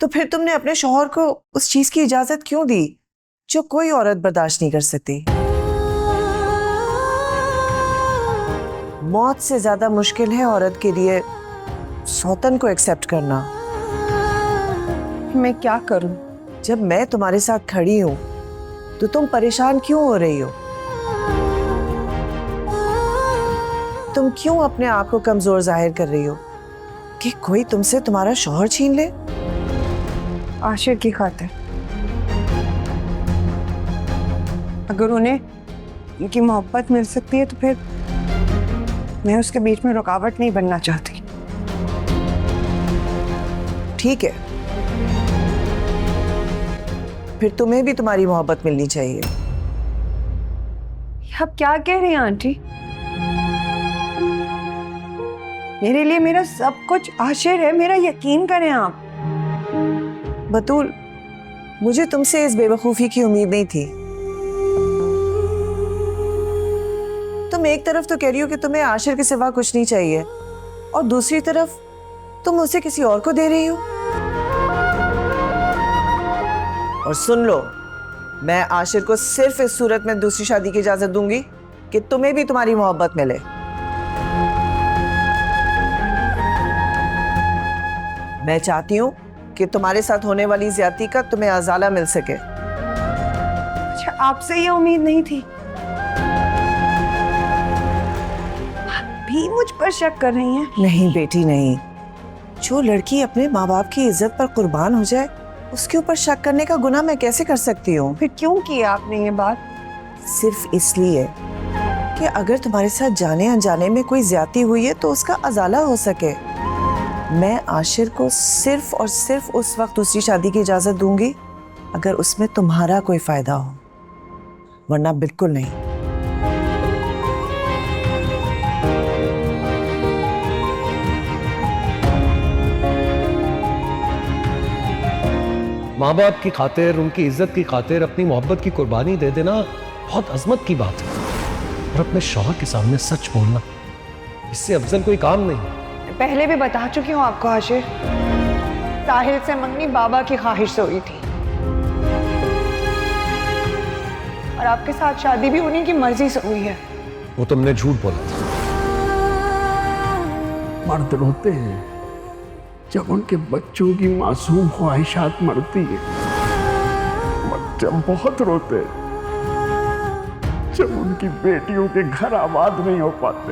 तो फिर तुमने अपने शौहर को उस चीज की इजाजत क्यों दी जो कोई औरत बर्दाश्त नहीं कर सकती? मौत से ज्यादा मुश्किल है औरत के लिए सौतन को एक्सेप्ट करना। मैं क्या करूं? जब मैं तुम्हारे साथ खड़ी हूं तो तुम परेशान क्यों हो रही हो? तुम क्यों अपने आप को कमजोर जाहिर कर रही हो कि कोई तुमसे तुम्हारा शौहर छीन ले? आशिर की खातिर। अगर उन्हें उनकी मोहब्बत मिल सकती है तो फिर मैं उसके बीच में रुकावट नहीं बनना चाहती। ठीक है, फिर तुम्हें भी तुम्हारी मोहब्बत मिलनी चाहिए। आप क्या कह रही हैं आंटी? मेरे लिए मेरा सब कुछ आशिर है, मेरा यकीन करें आप। बतूल, मुझे तुमसे इस बेवकूफी की उम्मीद नहीं थी। तुम एक तरफ तो कह रही हो कि तुम्हें आशिर के सिवा कुछ नहीं चाहिए और दूसरी तरफ तुम उसे किसी और को दे रही हो। और सुन लो, मैं आशिर को सिर्फ इस सूरत में दूसरी शादी की इजाजत दूंगी कि तुम्हें भी तुम्हारी मोहब्बत मिले। मैं चाहती हूं कि तुम्हारे साथ होने वाली ज्यादती का तुम्हें अजाला मिल सके। अच्छा, आपसे ये उम्मीद नहीं थी? आप भी मुझ पर शक कर रही हैं? नहीं बेटी, नहीं। जो लड़की अपने माँ बाप की इज्जत पर कुर्बान हो जाए उसके ऊपर शक करने का गुनाह मैं कैसे कर सकती हूँ? फिर क्यों की आपने ये बात? सिर्फ इसलिए कि अगर तुम्हारे साथ जाने अनजाने में कोई ज्यादती हुई है तो उसका अजाला हो सके। मैं आशिर को सिर्फ और सिर्फ उस वक्त दूसरी शादी की इजाजत दूंगी अगर उसमें तुम्हारा कोई फायदा हो, वरना बिल्कुल नहीं। माँ बाप की खातिर, उनकी इज्जत की खातिर अपनी मोहब्बत की कुर्बानी दे देना बहुत अजमत की बात है। और अपने शौहर के सामने सच बोलना, इससे अफजल कोई काम नहीं। पहले भी बता चुकी हूँ आपको आशिर, साहिल से मंगनी बाबा की ख्वाहिश से हुई थी और आपके साथ शादी भी उन्हीं की मर्जी से हुई है। वो तुमने झूठ बोला था। मर्द रोते हैं जब उनके बच्चों की मासूम ख्वाहिशात मरती है, जब बहुत रोते हैं जब उनकी बेटियों के घर आबाद नहीं हो पाते।